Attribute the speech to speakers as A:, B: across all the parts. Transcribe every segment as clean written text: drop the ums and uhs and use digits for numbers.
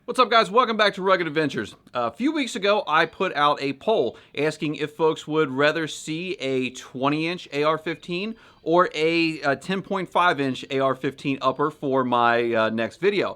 A: What's up, guys? Welcome back to Rugged Adventures. A few weeks ago, I put out a poll asking if folks would rather see a 20-inch AR-15 or a 10.5-inch AR-15 upper for my next video.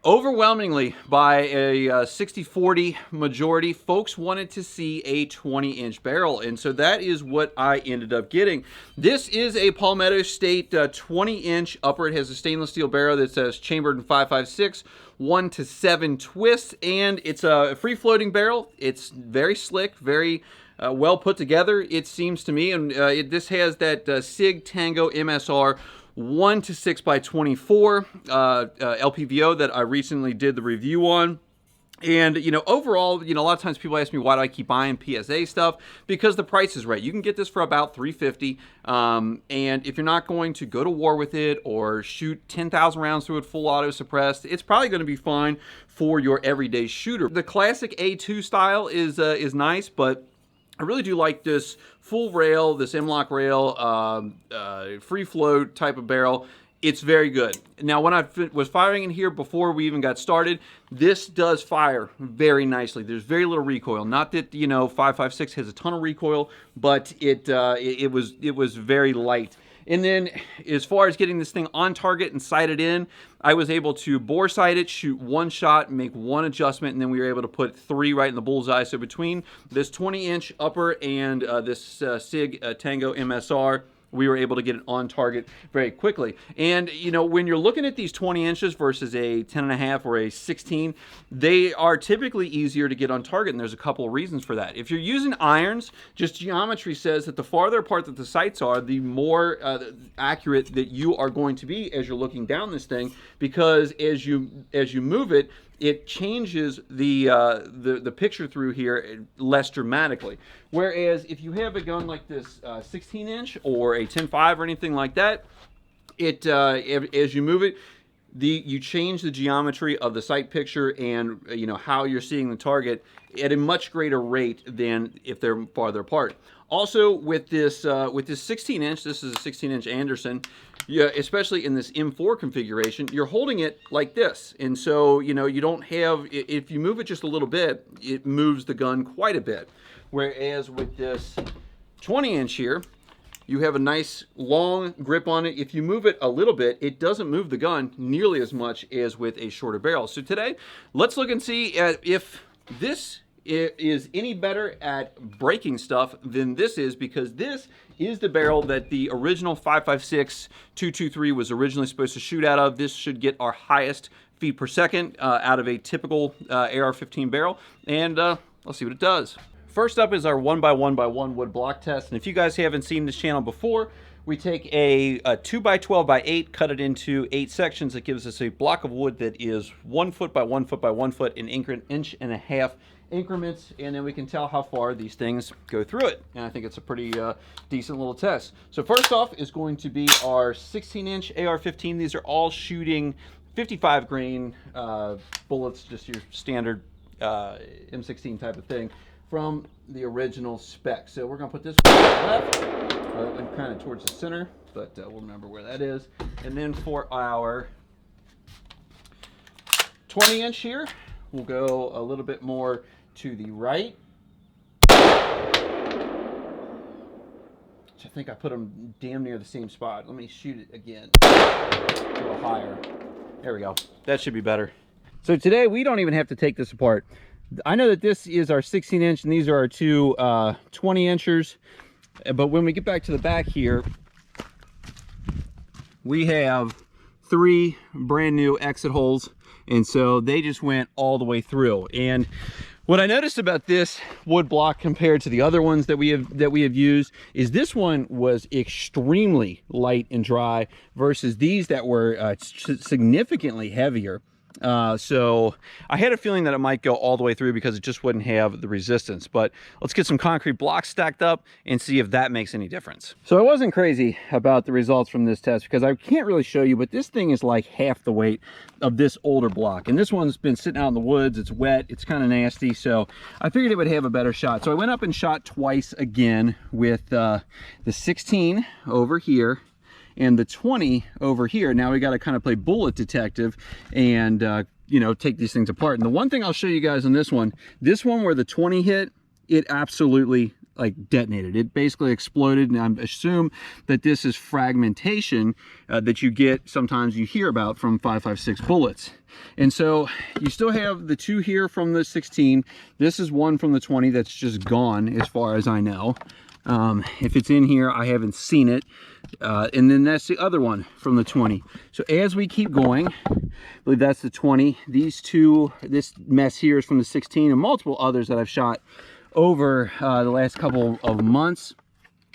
A: Overwhelmingly, by a 60-40 majority, folks wanted to see a 20-inch barrel, and so that is what I ended up getting. This is a Palmetto State 20-inch upper. It has a stainless steel barrel that says chambered in 5.56, 1 to 7 twists, and it's a free-floating barrel. It's very slick, very well put together, it seems to me, and this has that SIG Tango MSR 1 to 6 by 24 LPVO that I recently did the review on. And, overall, a lot of times people ask me, why do I keep buying PSA stuff? Because the price is right. You can get this for about $350. And if you're not going to go to war with it or shoot 10,000 rounds through it full auto suppressed, it's probably going to be fine for your everyday shooter. The classic A2 style is nice, but I really do like this full rail, this M-LOK rail, free float type of barrel. It's very good. Now, when I was firing in here before we even got started, this does fire very nicely. There's very little recoil. Not that 5.56 has a ton of recoil, but it was very light. And then, as far as getting this thing on target and sighted in, I was able to bore sight it, shoot one shot, make one adjustment, and then we were able to put 3 right in the bullseye. So between this 20-inch upper and this SIG Tango MSR, we were able to get it on target very quickly. And, when you're looking at these 20 inches versus a 10.5 or a 16, they are typically easier to get on target, and there's a couple of reasons for that. If you're using irons, just geometry says that the farther apart that the sights are, the more accurate that you are going to be as you're looking down this thing, because as you move it, it changes the picture through here less dramatically. Whereas if you have a gun like this 16-inch or a 10.5 or anything like that, as you move it, you change the geometry of the sight picture and how you're seeing the target at a much greater rate than if they're farther apart. Also, with this 16-inch, this is a 16-inch Anderson. Yeah, especially in this M4 configuration, you're holding it like this, and so you don't have. If you move it just a little bit, it moves the gun quite a bit. Whereas with this 20-inch here, you have a nice long grip on it. If you move it a little bit, it doesn't move the gun nearly as much as with a shorter barrel. So today, let's look and see if this is any better at breaking stuff than this is, because this is the barrel that the original 5.56 223 was originally supposed to shoot out of. This should get our highest feet per second out of a typical AR-15 barrel, and let's see what it does. First up is our 1x1x1 wood block test, and if you guys haven't seen this channel before, we take a 2x12x8, cut it into 8 sections. That gives us a block of wood that is 1 foot by 1 foot by 1 foot in 1.5 inch increments, and then we can tell how far these things go through it. And I think it's a pretty decent little test. So first off is going to be our 16-inch AR-15. These are all shooting 55 grain bullets, just your standard M16 type of thing from the original spec. So we're going to put this one left, and kind of towards the center, but we'll remember where that is. And then for our 20-inch here, we'll go a little bit more to the right. I think I put them damn near the same spot. Let me shoot it again. A little higher. There we go. That should be better. So today we don't even have to take this apart. I know that this is our 16-inch and these are our two 20-inchers. But when we get back to the back here, we have 3 brand new exit holes, and so they just went all the way through. And what I noticed about this wood block compared to the other ones that we have used is this one was extremely light and dry versus these that were significantly heavier. So I had a feeling that it might go all the way through because it just wouldn't have the resistance. But let's get some concrete blocks stacked up and see if that makes any difference. So I wasn't crazy about the results from this test because I can't really show you, but this thing is like half the weight of this older block. And this one's been sitting out in the woods. It's wet. It's kind of nasty. So I figured it would have a better shot. So I went up and shot twice again with the 16 over here and the 20 over here. Now we got to kind of play bullet detective and you know, take these things apart. And the one thing I'll show you guys on this one where the 20 hit, it absolutely like detonated. It basically exploded, and I assume that this is fragmentation that you get, sometimes you hear about from 5.56 bullets. And so you still have the 2 here from the 16. This is one from the 20 that's just gone as far as I know. If it's in here, I haven't seen it. And then that's the other one from the 20. So as we keep going, I believe that's the 20. These two, this mess here is from the 16 and multiple others that I've shot over the last couple of months.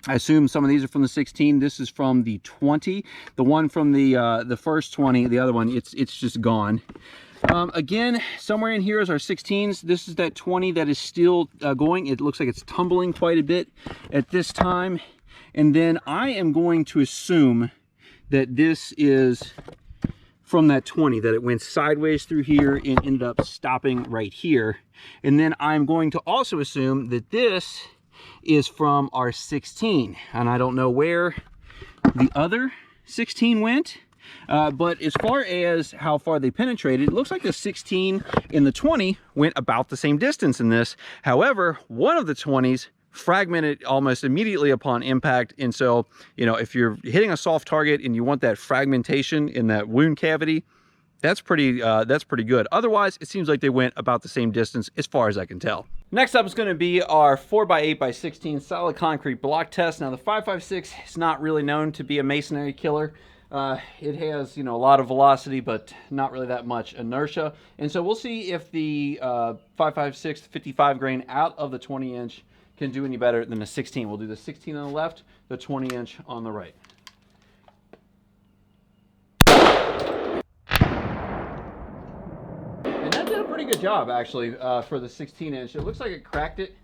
A: I assume some of these are from the 16. This is from the 20. The one from the first 20, the other one, it's just gone. Again, somewhere in here is our 16s. This is that 20 that is still going. It looks like it's tumbling quite a bit at this time. And then I am going to assume that this is from that 20, that it went sideways through here and ended up stopping right here. And then I'm going to also assume that this is from our 16. And I don't know where the other 16 went. But as far as how far they penetrated, it looks like the 16 and the 20 went about the same distance in this. However, one of the 20s fragmented almost immediately upon impact. And so, you know, if you're hitting a soft target and you want that fragmentation in that wound cavity, that's pretty good. Otherwise, it seems like they went about the same distance as far as I can tell. Next up is going to be our 4x8x16 solid concrete block test. Now, the 5.56 is not really known to be a masonry killer. It has, you know, a lot of velocity, but not really that much inertia. And so we'll see if the 5.56 55 grain out of the 20 inch can do any better than the 16. We'll do the 16 on the left, the 20 inch on the right. And that did a pretty good job, actually, for the 16 inch. It looks like it cracked it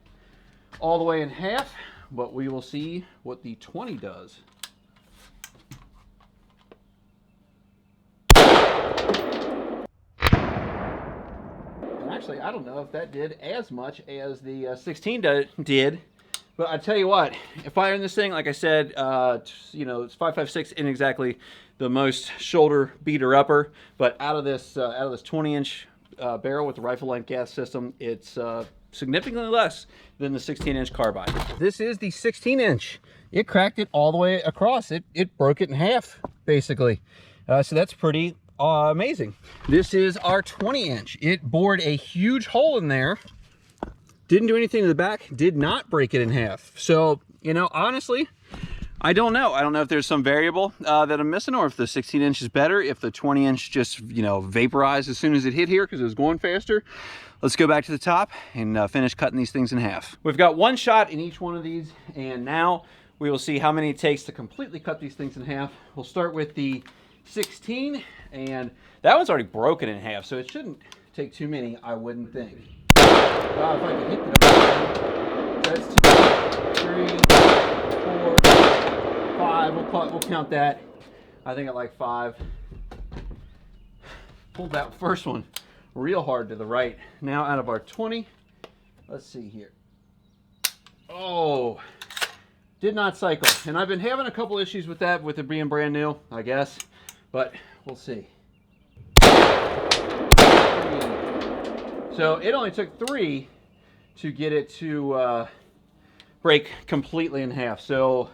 A: all the way in half, but we will see what the 20 does. Actually, I don't know if that did as much as the 16 did, but I tell you what, if firing this thing, like I said, you know, it's 5.56 isn't exactly the most shoulder beater upper, but out of this 20-inch barrel with the rifle length gas system, it's significantly less than the 16-inch carbide. This is the 16-inch. It cracked it all the way across. It broke it in half, basically. So that's pretty amazing. This is our 20-inch. It bored a huge hole in there. Didn't do anything to the back. Did not break it in half. So, you know, honestly, I don't know. I don't know if there's some variable that I'm missing, or if the 16-inch is better, if the 20-inch just, you know, vaporized as soon as it hit here because it was going faster. Let's go back to the top and finish cutting these things in half. We've got one shot in each one of these, and now we will see how many it takes to completely cut these things in half. We'll start with the 16, and that one's already broken in half, so it shouldn't take too many, I wouldn't think. If I can hit it up, that's 2, 3, 4, 5. We'll count that. I think at like 5. Pulled that first one real hard to the right. Now out of our 20, let's see here. Oh, did not cycle, and I've been having a couple issues with that, with it being brand new, I guess. But we'll see. So it only took 3 to get it to break completely in half. So,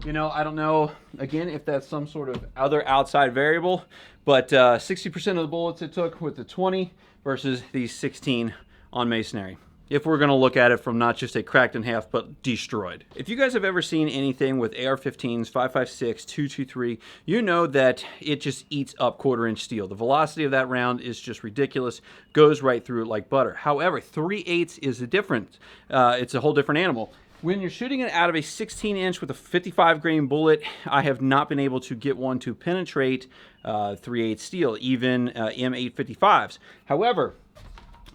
A: you know, I don't know, again, if that's some sort of other outside variable, but 60% of the bullets it took with the 20 versus the 16 on masonry, if we're going to look at it from not just a cracked in half, but destroyed. If you guys have ever seen anything with AR-15s, 5.56, 223, you know that it just eats up 1/4-inch steel. The velocity of that round is just ridiculous, goes right through it like butter. However, 3/8 is a different, it's a whole different animal. When you're shooting it out of a 16-inch with a 55 grain bullet, I have not been able to get one to penetrate 3/8 steel, even M855s. However,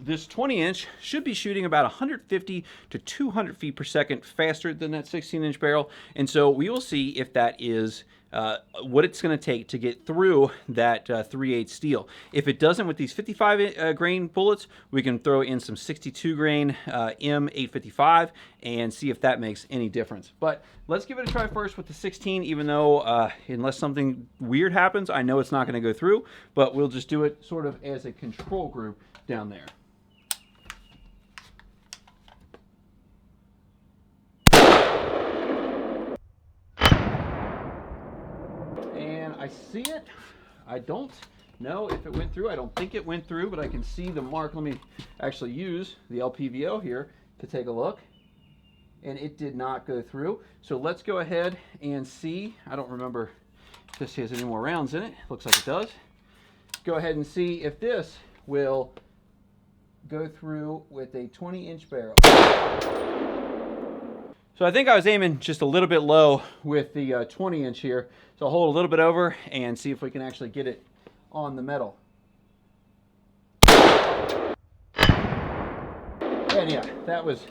A: this 20-inch should be shooting about 150 to 200 feet per second faster than that 16-inch barrel, and so we will see if that is what it's going to take to get through that 3/8 steel. If it doesn't with these 55 grain bullets, we can throw in some 62 grain M855 and see if that makes any difference. But let's give it a try first with the 16, even though unless something weird happens, I know it's not going to go through, but we'll just do it sort of as a control group down there. I see it. I don't know if it went through. I don't think it went through, but I can see the mark. Let me actually use the LPVO here to take a look. And it did not go through. So let's go ahead and see. I don't remember if this has any more rounds in it. Looks like it does. Go ahead and see if this will go through with a 20-inch barrel. So I think I was aiming just a little bit low with the 20-inch here. So I'll hold a little bit over and see if we can actually get it on the metal. And yeah, that was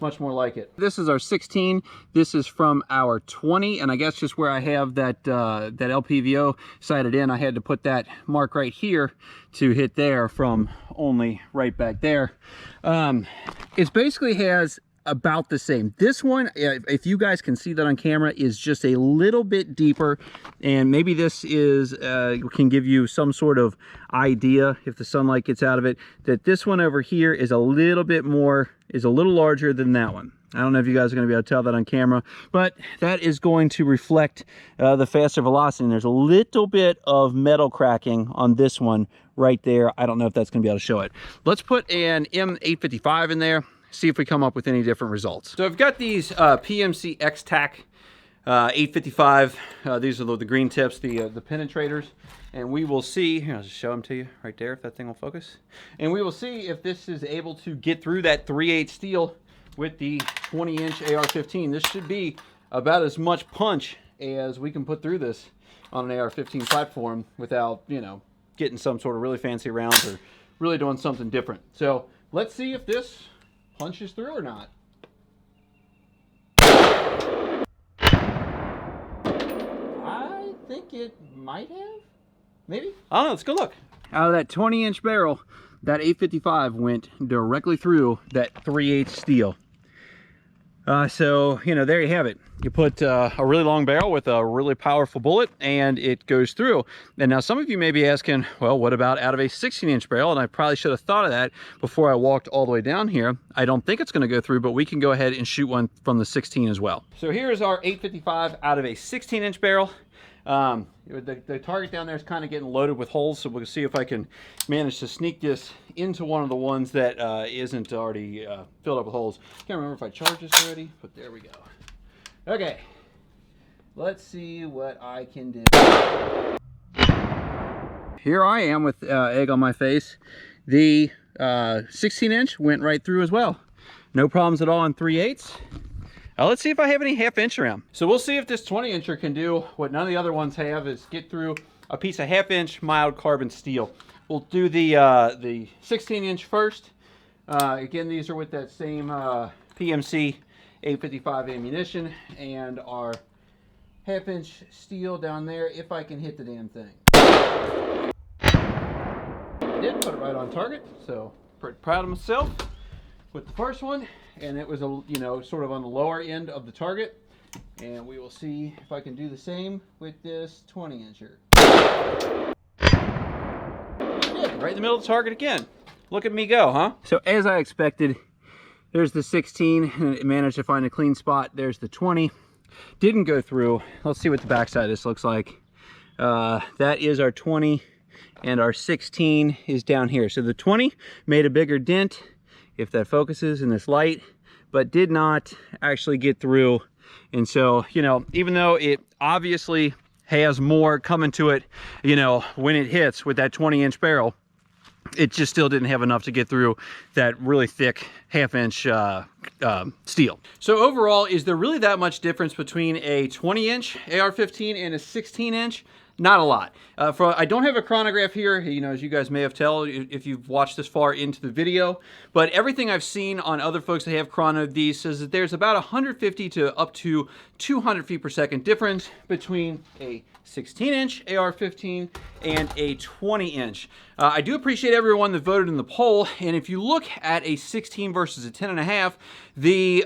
A: much more like it. This is our 16. This is from our 20, and I guess just where I have that that LPVO sighted in, I had to put that mark right here to hit there from only right back there. It basically has about the same. This one, if you guys can see that on camera, is just a little bit deeper, and maybe this is can give you some sort of idea if the sunlight gets out of it, that this one over here is a little bit more, is a little larger than that one. I don't know if you guys are going to be able to tell that on camera, but that is going to reflect the faster velocity. And there's a little bit of metal cracking on this one right there. I don't know if that's going to be able to show it. Let's put an M855 in there, see if we come up with any different results. So I've got these PMC X-Tac 855. These are the green tips, the penetrators, and we will see. Here, I'll just show them to you right there if that thing will focus. And we will see if this is able to get through that 3/8 steel with the 20-inch AR-15. This should be about as much punch as we can put through this on an AR-15 platform without, you know, getting some sort of really fancy rounds or really doing something different. So let's see if this punches through or not. I think it might have. Maybe? I don't know. Let's go look. Out of that 20-inch barrel, that 855 went directly through that 3/8 steel. So, you know, there you have it. You put a really long barrel with a really powerful bullet, and it goes through. And now some of you may be asking, well, what about out of a 16-inch barrel? And I probably should have thought of that before I walked all the way down here. I don't think it's going to go through, but we can go ahead and shoot one from the 16 as well. So here's our 855 out of a 16-inch barrel. The target down there is kind of getting loaded with holes, so we'll see if I can manage to sneak this into one of the ones that isn't already filled up with holes. Can't remember if I charged this already, but there we go. Okay, let's see what I can do. Here I am with egg on my face. The 16-inch went right through as well. No problems at all on 3/8. Let's see if I have any 1/2 inch around. So we'll see if this 20-incher can do what none of the other ones have, is get through a piece of 1/2 inch mild carbon steel. We'll do the 16-inch first. Again, these are with that same PMC 855 ammunition, and our 1/2 inch steel down there, if I can hit the damn thing. I did put it right on target, so pretty proud of myself with the first one. And it was, you know, sort of on the lower end of the target. And we will see if I can do the same with this 20-incher. Right in the middle of the target again. Look at me go, huh? So as I expected, there's the 16, and it managed to find a clean spot. There's the 20. Didn't go through. Let's see what the backside of this looks like. That is our 20, and our 16 is down here. So the 20 made a bigger dent, if that focuses in this light, but did not actually get through. And so, you know, even though it obviously has more coming to it, you know, when it hits with that 20-inch barrel, it just still didn't have enough to get through that really thick 1/2 inch steel. So overall, is there really that much difference between a 20-inch AR-15 and a 16-inch? Not a lot. I don't have a chronograph here, as you guys may have told if you've watched this far into the video, but everything I've seen on other folks that have chronoed these says that there's about 150 to up to 200 feet per second difference between a 16-inch AR-15 and a 20-inch. I do appreciate everyone that voted in the poll, and if you look at a 16 versus a 10.5, the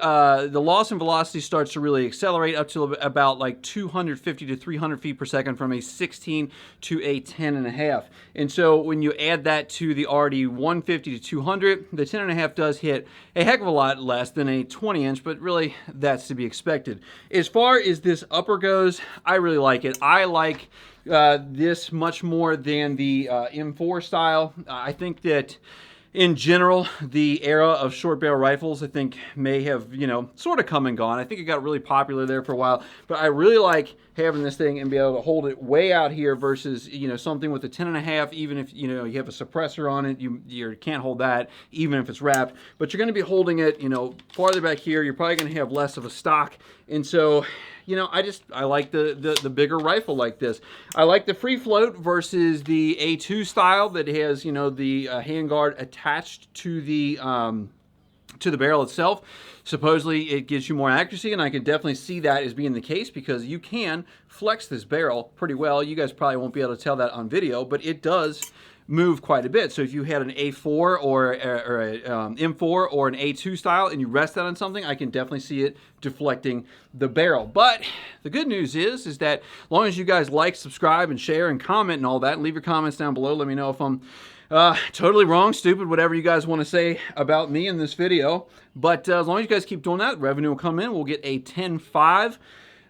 A: loss in velocity starts to really accelerate up to about like 250 to 300 feet per second from a 16 to a 10.5. And so when you add that to the already 150 to 200, the 10.5 does hit a heck of a lot less than a 20-inch, but really that's to be expected. As far as this upper goes, I really like it. I like this much more than the M4 style. I think that in general, the era of short barrel rifles, I think, may have, sort of come and gone. I think it got really popular there for a while, but I really like having this thing and be able to hold it way out here versus, something with a 10.5, even if, you have a suppressor on it, you can't hold that, even if it's wrapped, but you're going to be holding it, farther back here. You're probably going to have less of a stock, and so, I like the bigger rifle like this. I like the free float versus the A2 style that has, the handguard attached to the barrel itself. Supposedly it gives you more accuracy, and I can definitely see that as being the case because you can flex this barrel pretty well. You guys probably won't be able to tell that on video, but it does move quite a bit. So if you had an A4 or a M4 or an A2 style and you rest that on something, I can definitely see it deflecting the barrel. But the good news is that as long as you guys like, subscribe, and share, and comment and all that, and leave your comments down below. Let me know if I'm totally wrong, stupid, whatever you guys want to say about me in this video. But as long as you guys keep doing that, revenue will come in. We'll get a 10.5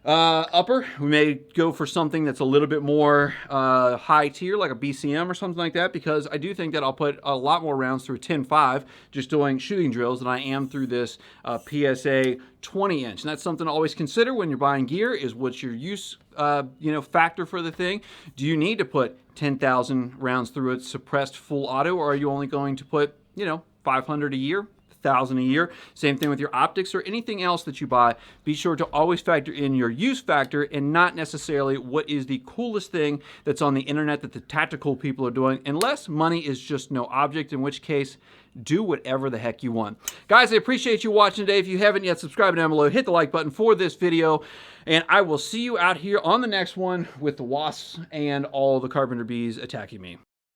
A: upper. We may go for something that's a little bit more high tier, like a BCM or something like that, because I do think that I'll put a lot more rounds through 10.5 just doing shooting drills than I am through this PSA 20-inch. And that's something to always consider when you're buying gear, is what's your use factor for the thing. Do you need to put 10,000 rounds through it suppressed full auto, or are you only going to put 500 a year, 1,000 a year? Same thing with your optics or anything else that you buy. Be sure to always factor in your use factor and not necessarily what is the coolest thing that's on the internet that the tactical people are doing, unless money is just no object, in which case do whatever the heck you want. Guys, I appreciate you watching today. If you haven't yet, subscribe down below, hit the like button for this video, and I will see you out here on the next one with the wasps and all the carpenter bees attacking me.